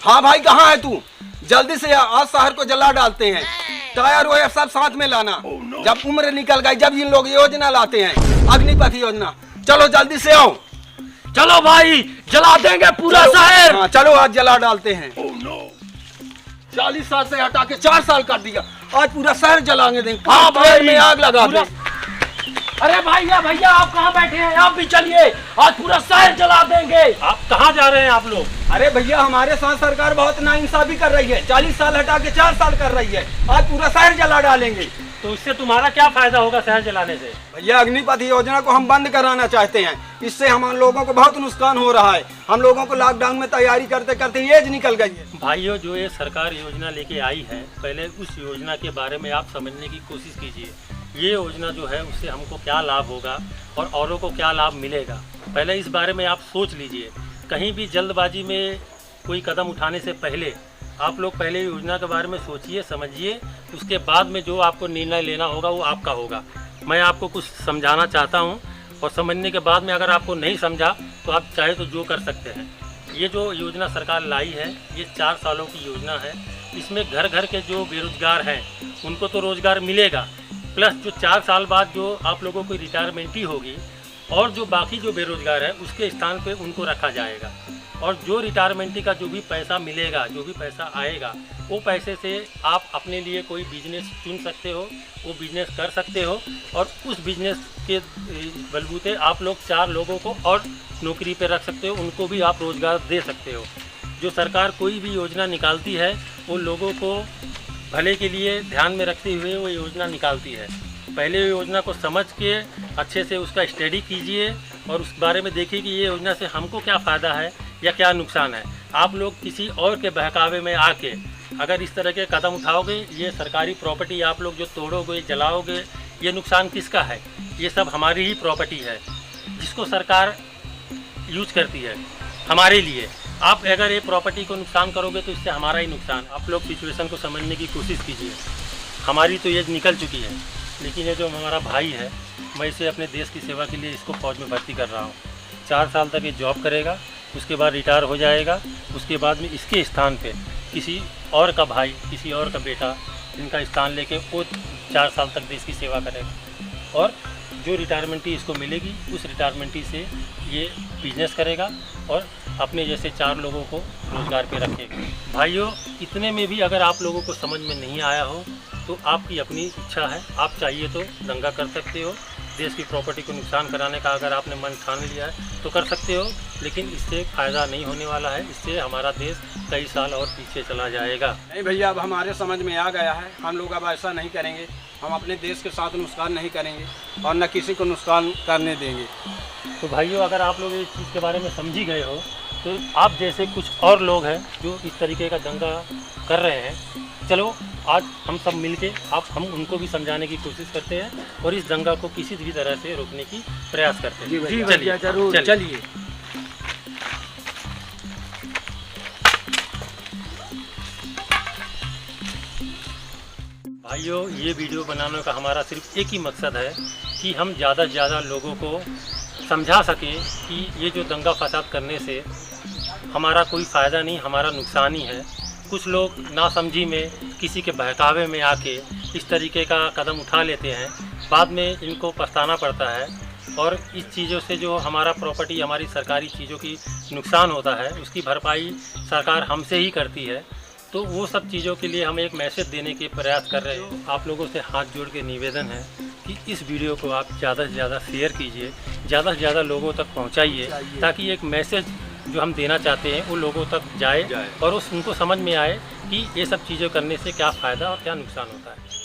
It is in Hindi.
हाँ भाई, कहाँ है तू? जल्दी से आज शहर को जला डालते हैं। टायर वायर सब साथ में लाना। जब उम्र निकल गई, जब इन लोग योजना लाते हैं, अग्निपथ योजना। चलो जल्दी से आओ। चलो भाई, जला देंगे पूरा शहर। हाँ, चलो आज जला डालते हैं। 40 साल से हटा के 4 साल कर दिया, आज पूरा शहर जलाएंगे देंगे। हाँ भाई, में आग लगा दे। अरे भैया आप कहाँ बैठे हैं? आप भी चलिए, आज पूरा शहर जला देंगे। आप कहाँ जा रहे हैं आप लोग? अरे भैया, हमारे साथ सरकार बहुत नाइंसाफी कर रही है। 40 साल हटा के 4 साल कर रही है, आज पूरा शहर जला डालेंगे। तो इससे तुम्हारा क्या फायदा होगा शहर जलाने से? भैया, अग्निपथ योजना को हम बंद कराना चाहते हैं। इससे हम लोगों को बहुत नुकसान हो रहा है। हम लोगों को लॉकडाउन में तैयारी करते करते एज निकल गई है। भाइयों, जो ये सरकार योजना लेके आई है, पहले उस योजना के बारे में आप समझने की कोशिश कीजिए। ये योजना जो है उससे हमको क्या लाभ होगा और औरों को क्या लाभ मिलेगा, पहले इस बारे में आप सोच लीजिए। कहीं भी जल्दबाजी में कोई कदम उठाने से पहले आप लोग पहले योजना के बारे में सोचिए, समझिए, उसके बाद में जो आपको निर्णय लेना होगा वो आपका होगा। मैं आपको कुछ समझाना चाहता हूँ और समझने के बाद में अगर आपको नहीं समझा तो आप चाहे तो जो कर सकते हैं। ये जो योजना सरकार लाई है, ये 4 सालों की योजना है। इसमें घर घर के जो बेरोजगार हैं उनको तो रोज़गार मिलेगा, प्लस जो 4 साल बाद जो आप लोगों को रिटायरमेंट होगी और जो बाकी जो बेरोजगार है उसके स्थान पे उनको रखा जाएगा। और जो रिटायरमेंट का जो भी पैसा मिलेगा, जो भी पैसा आएगा, वो पैसे से आप अपने लिए कोई बिजनेस चुन सकते हो, वो बिजनेस कर सकते हो और उस बिजनेस के बलबूते आप लोग 4 लोगों को और नौकरी पे रख सकते हो, उनको भी आप रोज़गार दे सकते हो। जो सरकार कोई भी योजना निकालती है वो लोगों को भले के लिए ध्यान में रखते हुए वो योजना निकालती है। पहले योजना को समझ के अच्छे से उसका स्टडी कीजिए और उस बारे में देखिए कि ये योजना से हमको क्या फ़ायदा है या क्या नुकसान है। आप लोग किसी और के बहकावे में आके अगर इस तरह के कदम उठाओगे, ये सरकारी प्रॉपर्टी आप लोग जो तोड़ोगे, जलाओगे, ये नुकसान किसका है? ये सब हमारी ही प्रॉपर्टी है जिसको सरकार यूज करती है हमारे लिए। आप अगर ये प्रॉपर्टी को नुकसान करोगे तो इससे हमारा ही नुकसान। आप लोग सिचुएशन को समझने की कोशिश कीजिए। हमारी तो एज निकल चुकी है, लेकिन ये जो हमारा भाई है, मैं इसे अपने देश की सेवा के लिए इसको फौज में भर्ती कर रहा हूँ। 4 साल तक ये जॉब करेगा, उसके बाद रिटायर हो जाएगा। उसके बाद में इसके स्थान पे किसी और का भाई, किसी और का बेटा इनका स्थान लेके वो 4 साल तक देश की सेवा करेगा और जो रिटायरमेंटी इसको मिलेगी उस रिटायरमेंटी से ये बिजनेस करेगा और अपने जैसे 4 लोगों को रोज़गार पे रखेगा। भाइयों, इतने में भी अगर आप लोगों को समझ में नहीं आया हो तो आपकी अपनी इच्छा है, आप चाहिए तो दंगा कर सकते हो। देश की प्रॉपर्टी को नुकसान कराने का अगर आपने मन ठान लिया है तो कर सकते हो, लेकिन इससे फ़ायदा नहीं होने वाला है। इससे हमारा देश कई साल और पीछे चला जाएगा। नहीं भैया, अब हमारे समझ में आ गया है। हम लोग अब ऐसा नहीं करेंगे। हम अपने देश के साथ नुकसान नहीं करेंगे और न किसी को नुकसान करने देंगे। तो भाइयों, अगर आप लोग इस चीज़ के बारे में समझी गए हो तो आप जैसे कुछ और लोग हैं जो इस तरीके का दंगा कर रहे हैं, चलो आज हम सब मिलके हम उनको भी समझाने की कोशिश करते हैं और इस दंगा को किसी भी तरह से रोकने की प्रयास करते हैं। जी भैया, जरूर, चलिए। भाइयों, ये वीडियो बनाने का हमारा सिर्फ एक ही मकसद है कि हम ज़्यादा से ज़्यादा लोगों को समझा सकें कि ये जो दंगा फसाद करने से हमारा कोई फ़ायदा नहीं, हमारा नुकसान ही है। कुछ लोग नासमझी में किसी के बहकावे में आके इस तरीके का कदम उठा लेते हैं, बाद में इनको पछताना पड़ता है और इस चीज़ों से जो हमारा प्रॉपर्टी, हमारी सरकारी चीज़ों की नुकसान होता है उसकी भरपाई सरकार हमसे ही करती है। तो वो सब चीज़ों के लिए हम एक मैसेज देने के प्रयास कर रहे हैं। आप लोगों से हाथ जोड़ के निवेदन है कि इस वीडियो को आप ज़्यादा से ज़्यादा शेयर कीजिए, ज़्यादा से ज़्यादा लोगों तक पहुँचाइए, ताकि एक मैसेज जो हम देना चाहते हैं वो लोगों तक जाए और उनको समझ में आए कि ये सब चीज़ें करने से क्या फ़ायदा और क्या नुकसान होता है।